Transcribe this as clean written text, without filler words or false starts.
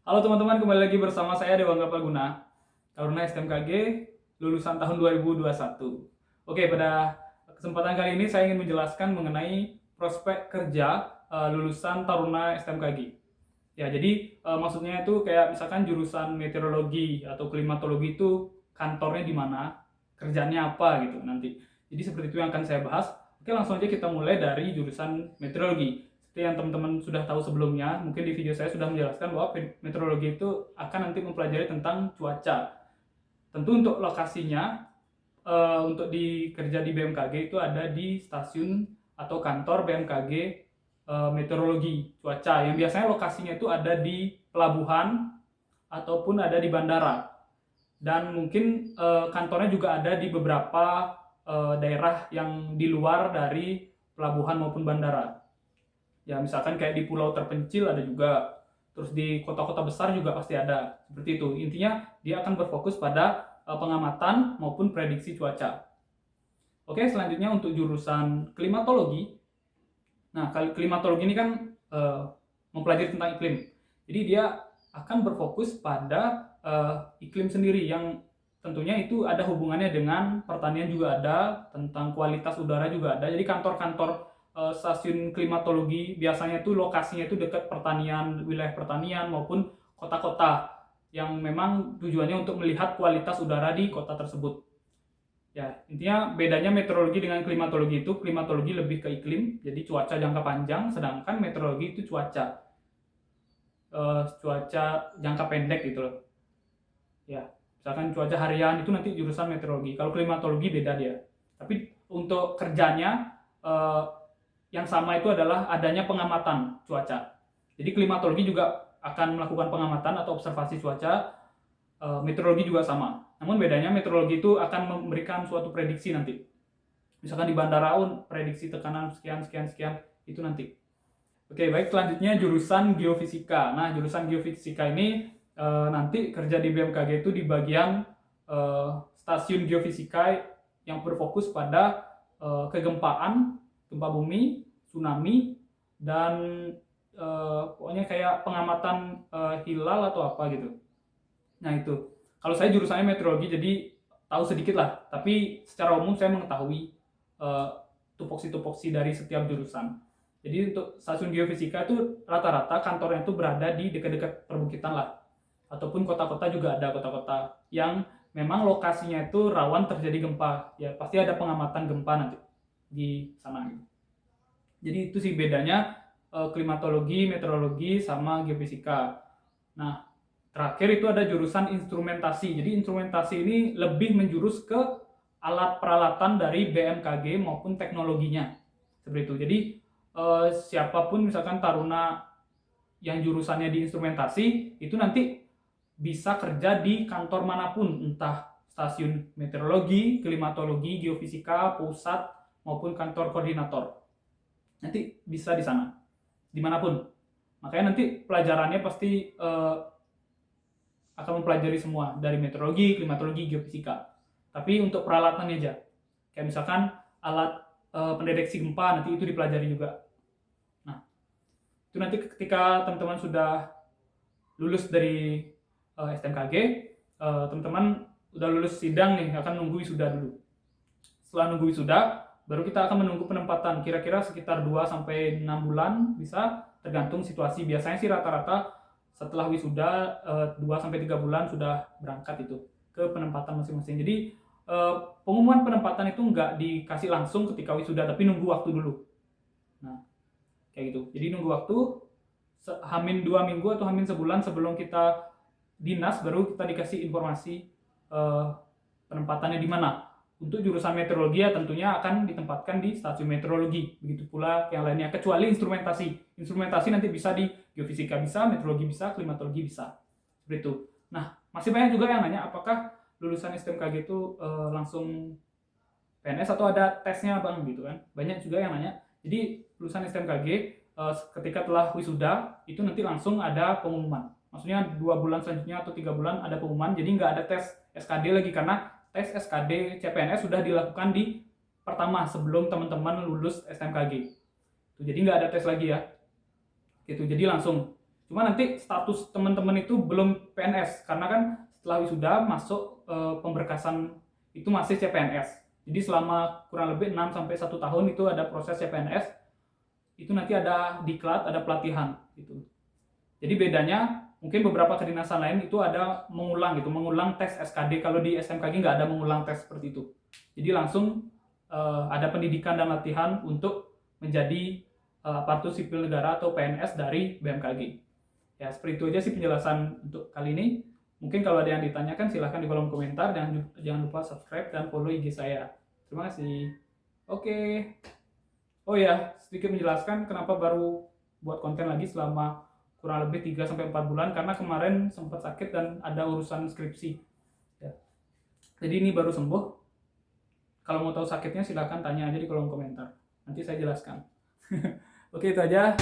Halo teman-teman, kembali lagi bersama saya Dewangga Palguna, Taruna STMKG lulusan tahun 2021. Oke, pada kesempatan kali ini saya ingin menjelaskan mengenai prospek kerja lulusan Taruna STMKG. Ya, jadi maksudnya itu kayak misalkan jurusan meteorologi atau klimatologi itu kantornya di mana, kerjanya apa gitu nanti. Jadi seperti itu yang akan saya bahas. Oke, langsung aja kita mulai dari jurusan meteorologi. Seperti yang teman-teman sudah tahu sebelumnya, mungkin di video saya sudah menjelaskan bahwa meteorologi itu akan nanti mempelajari tentang cuaca. Tentu untuk lokasinya, untuk kerja di BMKG itu ada di stasiun atau kantor BMKG meteorologi cuaca, yang biasanya lokasinya itu ada di pelabuhan ataupun ada di bandara. Dan mungkin kantornya juga ada di beberapa daerah yang di luar dari pelabuhan maupun bandara. Ya misalkan kayak di pulau terpencil ada juga, terus di kota-kota besar juga pasti ada, seperti itu. Intinya dia akan berfokus pada pengamatan maupun prediksi cuaca. Oke, selanjutnya untuk jurusan klimatologi. Nah, klimatologi ini kan mempelajari tentang iklim. Jadi dia akan berfokus pada iklim sendiri, yang tentunya itu ada hubungannya dengan pertanian juga ada, tentang kualitas udara juga ada. Jadi kantor-kantor stasiun klimatologi biasanya itu lokasinya itu dekat pertanian, wilayah pertanian maupun kota-kota yang memang tujuannya untuk melihat kualitas udara di kota tersebut. Ya, intinya bedanya meteorologi dengan klimatologi itu, klimatologi lebih ke iklim, jadi cuaca jangka panjang, sedangkan meteorologi itu cuaca jangka pendek gitu loh. Ya, misalkan cuaca harian itu nanti jurusan meteorologi. Kalau klimatologi beda dia. Tapi untuk kerjanya yang sama itu adalah adanya pengamatan cuaca. Jadi klimatologi juga akan melakukan pengamatan atau observasi cuaca, meteorologi juga sama. Namun bedanya meteorologi itu akan memberikan suatu prediksi nanti. Misalkan di bandara prediksi tekanan sekian sekian sekian itu nanti. Oke, baik, selanjutnya jurusan geofisika. Nah, jurusan geofisika ini nanti kerja di BMKG itu di bagian stasiun geofisika yang berfokus pada kegempaan, gempa bumi, tsunami, dan pokoknya kayak pengamatan hilal atau apa gitu. Nah itu, kalau saya jurusannya meteorologi, jadi tahu sedikit lah. Tapi secara umum saya mengetahui tupoksi-tupoksi dari setiap jurusan. Jadi untuk stasiun geofisika itu rata-rata kantornya itu berada di dekat-dekat perbukitan lah, ataupun kota-kota juga ada kota-kota yang memang lokasinya itu rawan terjadi gempa. Ya pasti ada pengamatan gempa nanti di sana. Jadi itu sih bedanya klimatologi, meteorologi, sama geofisika. Nah, terakhir itu ada jurusan instrumentasi. Jadi instrumentasi ini lebih menjurus ke alat peralatan dari BMKG maupun teknologinya. Seperti itu. Jadi siapapun misalkan taruna yang jurusannya di instrumentasi itu nanti bisa kerja di kantor manapun, entah stasiun meteorologi, klimatologi, geofisika, pusat maupun kantor koordinator. Nanti bisa di sana, dimanapun. Makanya nanti pelajarannya pasti akan mempelajari semua dari meteorologi, klimatologi, geofisika. Tapi untuk peralatannya aja, kayak misalkan alat pendeteksi gempa nanti itu dipelajari juga. Nah, itu nanti ketika teman-teman sudah lulus dari STMKG, teman-teman udah lulus sidang nih, akan nunggu wisuda dulu. Setelah nunggu wisuda, baru kita akan menunggu penempatan, kira-kira sekitar 2-6 bulan, bisa tergantung situasi. Biasanya sih rata-rata setelah wisuda 2-3 bulan sudah berangkat itu ke penempatan masing-masing. Jadi pengumuman penempatan itu nggak dikasih langsung ketika wisuda, tapi nunggu waktu dulu. Nah, kayak gitu. Jadi nunggu waktu hamin 2 minggu atau hamin sebulan sebelum kita dinas, baru kita dikasih informasi penempatannya di mana. Untuk jurusan meteorologi ya tentunya akan ditempatkan di stasiun meteorologi. Begitu pula yang lainnya, kecuali instrumentasi. Instrumentasi nanti bisa di geofisika bisa, meteorologi bisa, klimatologi bisa. Seperti itu. Nah, masih banyak juga yang nanya apakah lulusan STMKG itu langsung PNS atau ada tesnya bang gitu kan. Banyak juga yang nanya. Jadi lulusan STMKG ketika telah wisuda itu nanti langsung ada pengumuman. Maksudnya 2 bulan selanjutnya atau 3 bulan ada pengumuman. Jadi nggak ada tes SKD lagi, karena tes SKD CPNS sudah dilakukan di pertama sebelum teman-teman lulus STMKG. Jadi nggak ada tes lagi ya. Gitu. Jadi langsung Cuma nanti status teman-teman itu belum PNS, karena kan setelah wisuda masuk pemberkasan itu masih CPNS. Jadi selama kurang lebih 6 sampai 1 tahun itu ada proses CPNS. Itu nanti ada diklat, ada pelatihan gitu. Jadi bedanya mungkin beberapa kedinasan lain itu ada mengulang tes SKD. Kalau di SMKG nggak ada mengulang tes seperti itu. Jadi langsung ada pendidikan dan latihan untuk menjadi aparatur sipil negara atau PNS dari BMKG. Ya, seperti itu aja sih penjelasan untuk kali ini. Mungkin kalau ada yang ditanyakan silahkan di kolom komentar, dan jangan lupa subscribe dan follow IG saya. Terima kasih. Oke. Oh ya, sedikit menjelaskan kenapa baru buat konten lagi selama kurang lebih 3-4 bulan, karena kemarin sempat sakit dan ada urusan skripsi. Ya. Jadi ini baru sembuh. Kalau mau tahu sakitnya silahkan tanya aja di kolom komentar. Nanti saya jelaskan. Oke, itu aja.